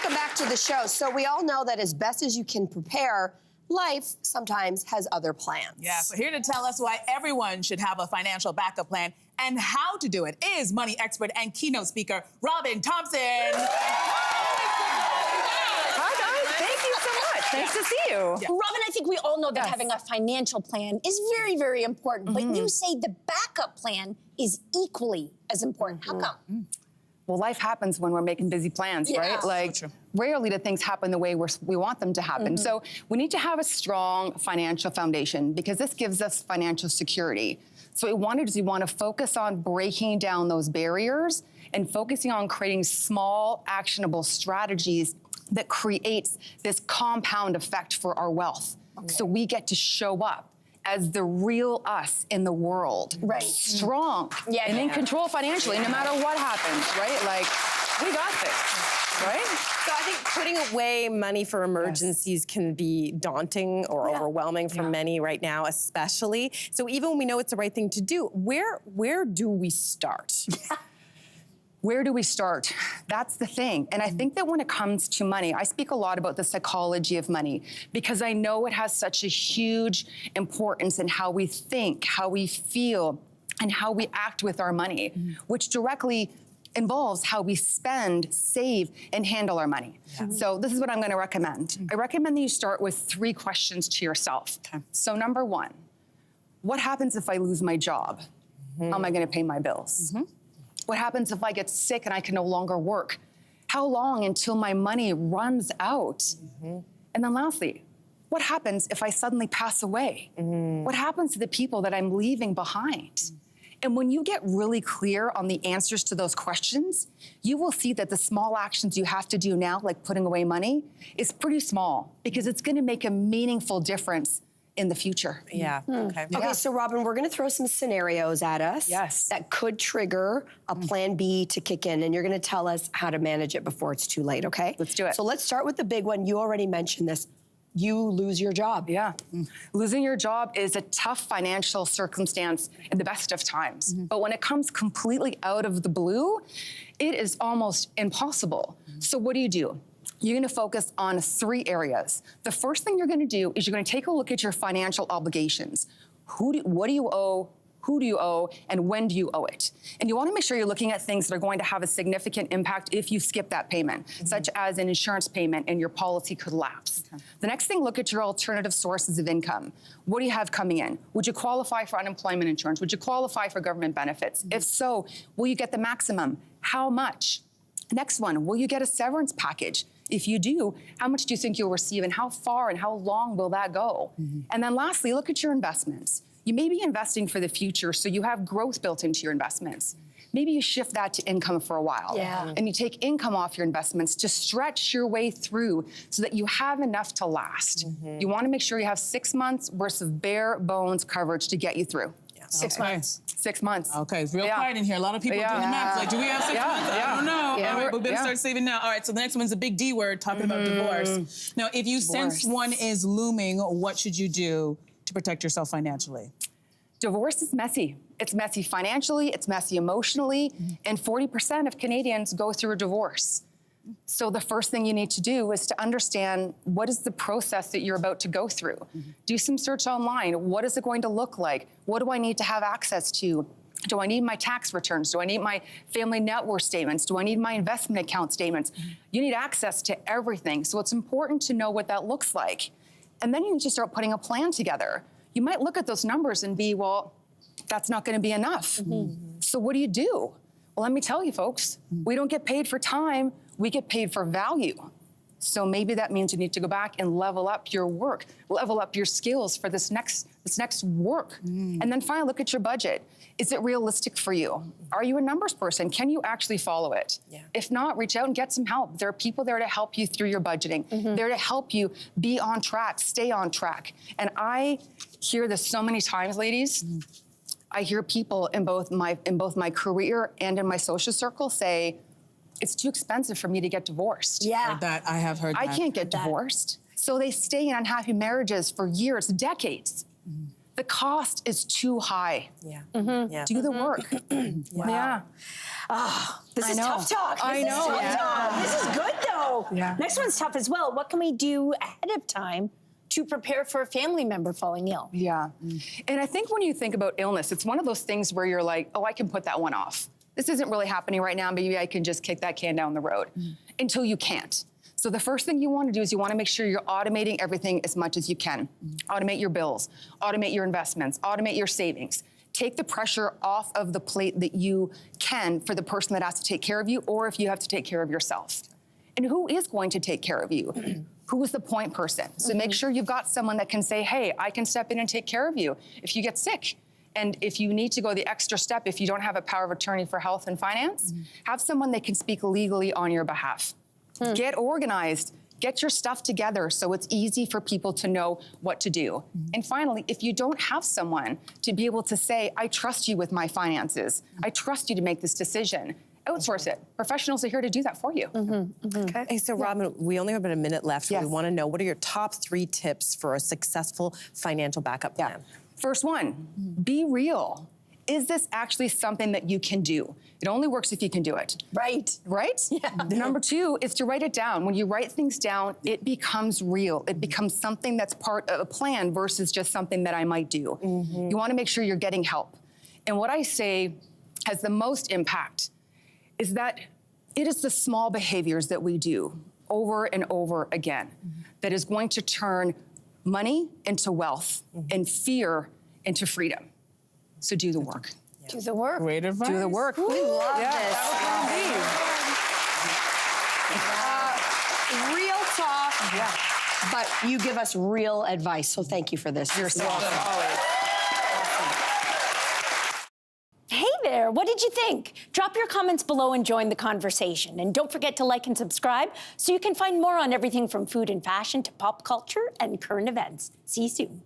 welcome back to the show. So we all know that as best as you can prepare, life sometimes has other plans. Yeah, so here to tell us why everyone should have a financial backup plan and how to do it is money expert and keynote speaker, Robyn Thompson. Hi, guys. Thank you so much. Nice to see you. Yeah. Robyn, I think we all know that having a financial plan is very, very important. But you say the backup plan is equally as important. How come? Well, life happens when we're making busy plans, right? Like, rarely do things happen the way we want them to happen. So we need to have a strong financial foundation because this gives us financial security. So what we want to do is we want to focus on breaking down those barriers and focusing on creating small, actionable strategies that creates this compound effect for our wealth. So we get to show up as the real us in the world. Right. Strong and in control financially, no matter what happens, right? Like, we got this, right? So I think putting away money for emergencies can be daunting or overwhelming for many right now, especially. So even when we know it's the right thing to do, where do we start? Where do we start? That's the thing. And I think that when it comes to money, I speak a lot about the psychology of money because I know it has such a huge importance in how we think, how we feel, and how we act with our money, which directly involves how we spend, save, and handle our money. So this is what I'm gonna recommend. I recommend that you start with 3 questions to yourself. So number 1, what happens if I lose my job? How am I gonna pay my bills? What happens if I get sick and I can no longer work? How long until my money runs out? And then lastly, what happens if I suddenly pass away? What happens to the people that I'm leaving behind? And when you get really clear on the answers to those questions, you will see that the small actions you have to do now, like putting away money, is pretty small because it's gonna make a meaningful difference in the future. Okay, so Robyn, we're gonna throw some scenarios at us that could trigger a plan B to kick in, and you're gonna tell us how to manage it before it's too late, okay? Let's do it. So let's start with the big one. You already mentioned this. You lose your job. Losing your job is a tough financial circumstance in the best of times. But when it comes completely out of the blue, it is almost impossible. So what do? You're gonna focus on 3 areas. The first thing you're gonna do is you're gonna take a look at your financial obligations. What do you owe? Who do you owe? And when do you owe it? And you wanna make sure you're looking at things that are going to have a significant impact if you skip that payment, such as an insurance payment and your policy could lapse. The next thing, look at your alternative sources of income. What do you have coming in? Would you qualify for unemployment insurance? Would you qualify for government benefits? If so, will you get the maximum? How much? Next one, will you get a severance package? If you do, how much do you think you'll receive and how far and how long will that go? And then lastly, look at your investments. You may be investing for the future, so you have growth built into your investments. Maybe you shift that to income for a while. And you take income off your investments to stretch your way through so that you have enough to last. You wanna make sure you have 6 months worth of bare bones coverage to get you through. 6 months. 6 months. Okay, it's real quiet in here. A lot of people doing the math. Like, do we have 6 months? I don't know. All right, we better start saving now. All right, so the next one's a big D word, talking about divorce. Now, if you sense one is looming, what should you do to protect yourself financially? Divorce is messy. It's messy financially, it's messy emotionally, and 40% of Canadians go through a divorce. So the first thing you need to do is to understand what is the process that you're about to go through. Do some search online. What is it going to look like? What do I need to have access to? Do I need my tax returns? Do I need my family net worth statements? Do I need my investment account statements? You need access to everything. So it's important to know what that looks like. And then you need to start putting a plan together. You might look at those numbers and be, well, that's not gonna be enough. So what do? Well, let me tell you, folks, we don't get paid for time, we get paid for value. So maybe that means you need to go back and level up your work, level up your skills for this next work. And then finally, look at your budget. Is it realistic for you? Are you a numbers person? Can you actually follow it? If not, reach out and get some help. There are people there to help you through your budgeting. There to help you be on track, stay on track. And I hear this so many times, ladies. I hear people in both my career and in my social circle say, it's too expensive for me to get divorced. Heard that. I have heard that. I can't get divorced. So they stay in unhappy marriages for years, decades. The cost is too high. Do the work. This is tough talk. I know. This is good though. go. Yeah. Next one's tough as well. What can we do ahead of time to prepare for a family member falling ill? Yeah. And I think when you think about illness, it's one of those things where you're like, oh, I can put that one off. This isn't really happening right now. Maybe I can just kick that can down the road until you can't. So the first thing you want to do is you want to make sure you're automating everything as much as you can. Automate your bills, automate your investments, automate your savings. Take the pressure off of the plate that you can for the person that has to take care of you, or if you have to take care of yourself. And who is going to take care of you? Who is the point person? So make sure you've got someone that can say, hey, I can step in and take care of you if you get sick. And if you need to go the extra step, if you don't have a power of attorney for health and finance, have someone that can speak legally on your behalf. Get organized, get your stuff together so it's easy for people to know what to do. And finally, if you don't have someone to be able to say, I trust you with my finances, I trust you to make this decision, outsource it. Professionals are here to do that for you. Okay. Hey, so Robyn, we only have about a minute left. So Yes. we want to know, what are your top 3 tips for a successful financial backup plan? First one, be real. Is this actually something that you can do? It only works if you can do it. Right. Right? Yeah. Number 2 is to write it down. When you write things down, it becomes real. It becomes something that's part of a plan versus just something that I might do. You want to make sure you're getting help. And what I say has the most impact is that it is the small behaviors that we do over and over again that is going to turn money into wealth and fear into freedom. So do the work. Do the work. Great advice. Do the work. We love this. Real talk. Yeah. But you give us real advice, so thank you for this. You're so Hey there, what did you think? Drop your comments below and join the conversation. And don't forget to like and subscribe so you can find more on everything from food and fashion to pop culture and current events. See you soon.